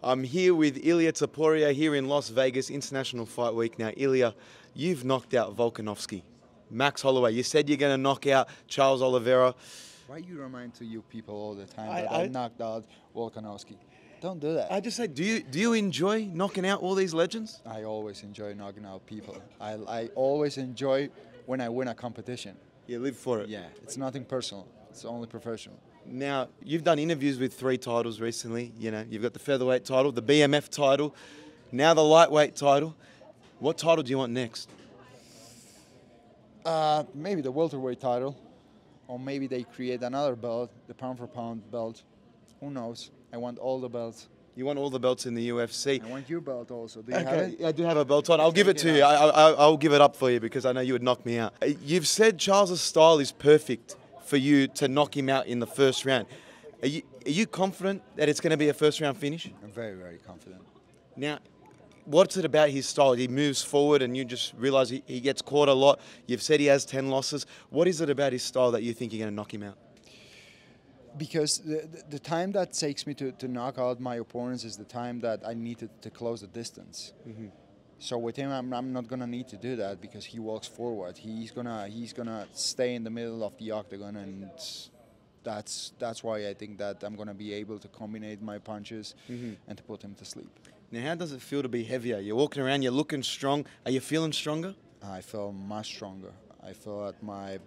I'm here with Ilia Topuria here in Las Vegas, International Fight Week. Now, Ilia, you've knocked out Volkanovski. Max Holloway, you said you're going to knock out Charles Oliveira. Why you remind to you people all the time I- that I- I knocked out Volkanovski? Don't do that. I just say, do you enjoy knocking out all these legends? I always enjoy knocking out people. I always enjoy when I win a competition. You live for it. Yeah, it's nothing personal. It's only professional. Now, you've done interviews with 3 titles recently. You know, you've got the featherweight title, the BMF title, now the lightweight title. What title do you want next? Maybe the welterweight title, or maybe they create another belt, the pound for pound belt. Who knows? I want all the belts. You want all the belts in the UFC. I want your belt also. Do you have Okay, it? I do have a belt on. I'll give it Take to it you. out. I'll give it up for you because I know you would knock me out. You've said Charles' style is perfect for you to knock him out in the first round. Are you confident that it's going to be a first round finish? I'm very, very confident. Now, what's it about his style? He moves forward and you just realize he gets caught a lot. You've said he has 10 losses. What is it about his style that you think you're going to knock him out? Because the time that takes me to knock out my opponents is the time that I need to close the distance. So with him, I'm not gonna need to do that because he walks forward. He's gonna stay in the middle of the octagon, and that's why I think that I'm gonna be able to combine my punches and to put him to sleep. Now, how does it feel to be heavier? You're walking around, you're looking strong. Are you feeling stronger? I feel much stronger. I feel at my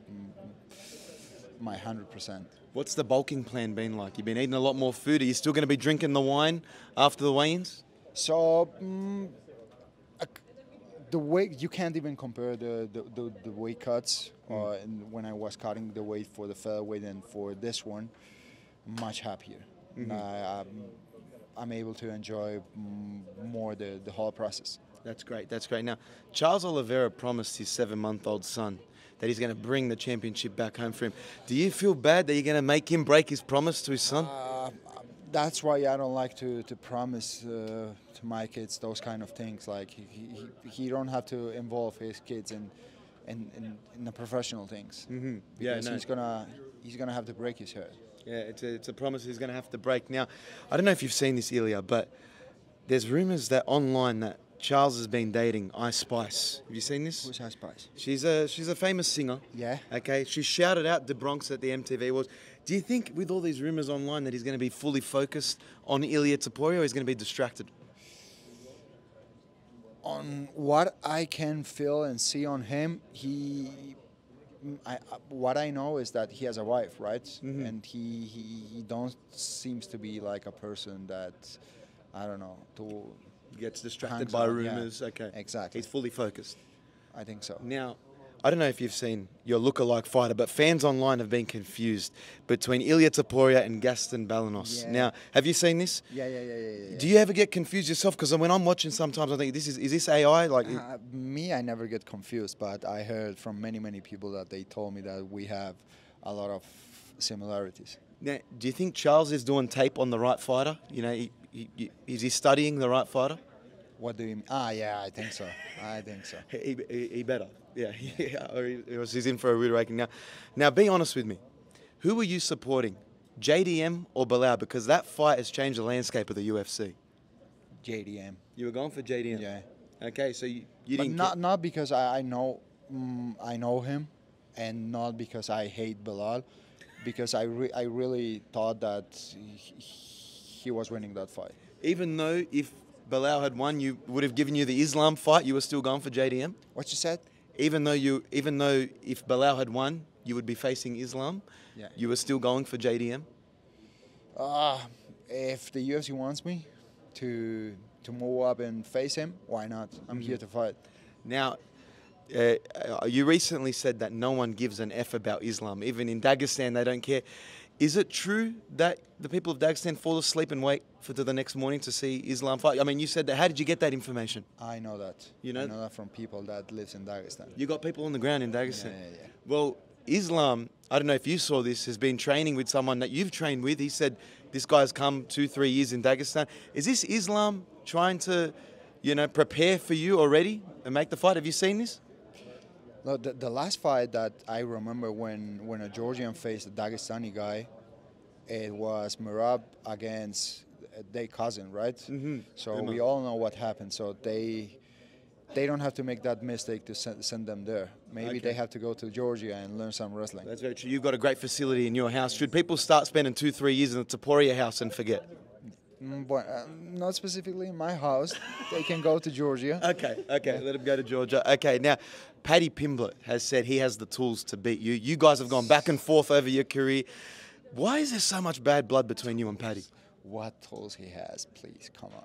100%. What's the bulking plan been like? You've been eating a lot more food. Are you still going to be drinking the wine after the weigh-ins? So the weight, you can't even compare the weight cuts. When I was cutting the weight for the featherweight and for this one, much happier. I'm able to enjoy more the whole process. That's great. That's great. Now, Charles Oliveira promised his 7-month-old son that he's going to bring the championship back home for him. Do you feel bad that you're going to make him break his promise to his son? That's why I don't like to promise to my kids those kind of things. Like he don't have to involve his kids in the professional things. Because he's gonna have to break his heart. Yeah, it's a promise he's going to have to break. Now, I don't know if you've seen this, Ilia, but there's rumours that online that Charles has been dating Ice Spice. Have you seen this? Who's Ice Spice? She's a famous singer. Yeah. Okay. She shouted out the Bronx at the MTV Awards. Do you think with all these rumours online that he's going to be fully focused on Ilia Topuria or he's going to be distracted? On what I can feel and see on him, what I know is that he has a wife, right? And he don't seems to be like a person that, I don't know, Gets distracted hangs by on, yeah. rumours. Okay. Exactly. He's fully focused. I think so. Now, I don't know if you've seen your lookalike fighter, but fans online have been confused between Ilia Topuria and Gaston Balanos. Yeah. Now, have you seen this? Yeah. Do you ever get confused yourself? Because when I'm watching, sometimes I think, is this AI? Like, Me, I never get confused, but I heard from many people that they told me that we have a lot of similarities. now, do you think Charles is doing tape on the right fighter? You know, is he studying the right fighter? What do you mean? Yeah, I think so. I think so. He better. Yeah, or he's in for a rude awakening. Now, be honest with me. Who were you supporting, JDM or Belal? Because that fight has changed the landscape of the UFC. JDM. You were going for JDM. Yeah. Okay, so you But didn't. not because I know him, and not because I hate Belal, because I really thought that he was winning that fight. Even though if Belal had won, you would have given you the Islam fight. You were still going for JDM. What you said? Even though if Belal had won, you would be facing Islam. Yeah. You were still going for JDM. If the UFC wants me to move up and face him, why not? I'm here to fight. Now, you recently said that no one gives an F about Islam. Even in Dagestan, they don't care. Is it true that the people of Dagestan fall asleep and wait for the next morning to see Islam fight? I mean, you said that. How did you get that information? I know that. You know? I know that from people that lives in Dagestan. You got people on the ground in Dagestan. Yeah. Well, Islam, I don't know if you saw this, has been training with someone that you've trained with. He said this guy's come 2-3 years in Dagestan. Is this Islam trying to, prepare for you already and make the fight? Have you seen this? No, the last fight that I remember when a Georgian faced a Dagestani guy, it was Merab against their cousin, right? Mm-hmm. So we all know what happened. So they don't have to make that mistake to send them there. Maybe they have to go to Georgia and learn some wrestling. That's very true. You've got a great facility in your house. Should people start spending 2-3 years in the Taporia house and forget? But not specifically in my house. They can go to Georgia. Okay. Let him go to Georgia. Okay, now, Paddy Pimblett has said he has the tools to beat you. You guys have gone back and forth over your career. Why is there so much bad blood between you and Paddy? What tools he has, please, come on.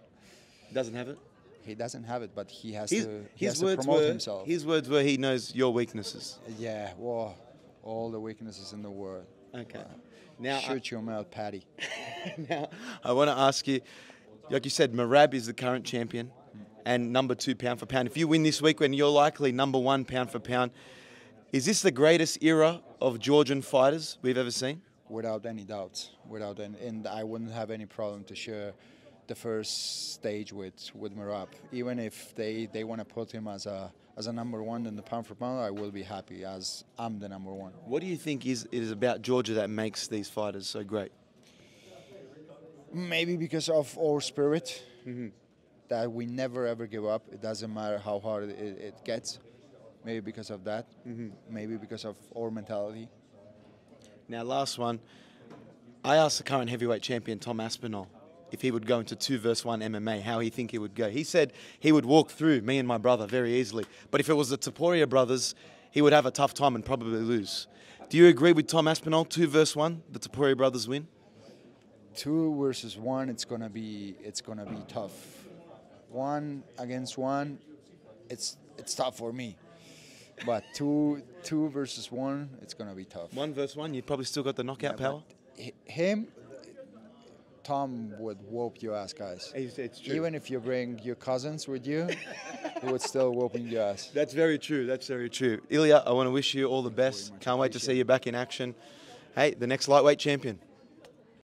Doesn't have it? He doesn't have it, but he has His to words promote were, himself. His words were he knows your weaknesses. Yeah, well, all the weaknesses in the world. Okay. Now, Shoot your mouth, Paddy. now, I want to ask you, like you said, Merab is the current champion and number 2 pound for pound. If you win this week, when you're likely number 1 pound for pound, is this the greatest era of Georgian fighters we've ever seen? Without any doubts. And I wouldn't have any problem to share the first stage with Merab. Even if they want to put him as a number 1 in the pound for pound, I will be happy as I'm the number 1. What do you think it is about Georgia that makes these fighters so great? Maybe because of our spirit, that we never ever give up. It doesn't matter how hard it gets. Maybe because of that. Maybe because of our mentality. Now, last one. I asked the current heavyweight champion, Tom Aspinall, if he would go into 2-1 MMA, how he think he would go. He said he would walk through me and my brother very easily. But if it was the Taporia brothers, he would have a tough time and probably lose. Do you agree with Tom Aspinall, 2-1, the Taporia brothers win? 2 versus 1, it's gonna be tough. 1 against 1, it's tough for me. But 2 versus 1, it's gonna be tough. 1 versus 1, you've probably still got the knockout power. Tom would whoop your ass, guys. It's true. Even if you bring your cousins with you, he would still whooping your ass. That's very true. That's very true. Ilya, I want to wish you all the best. Can't wait to see you back in action. Hey, the next lightweight champion.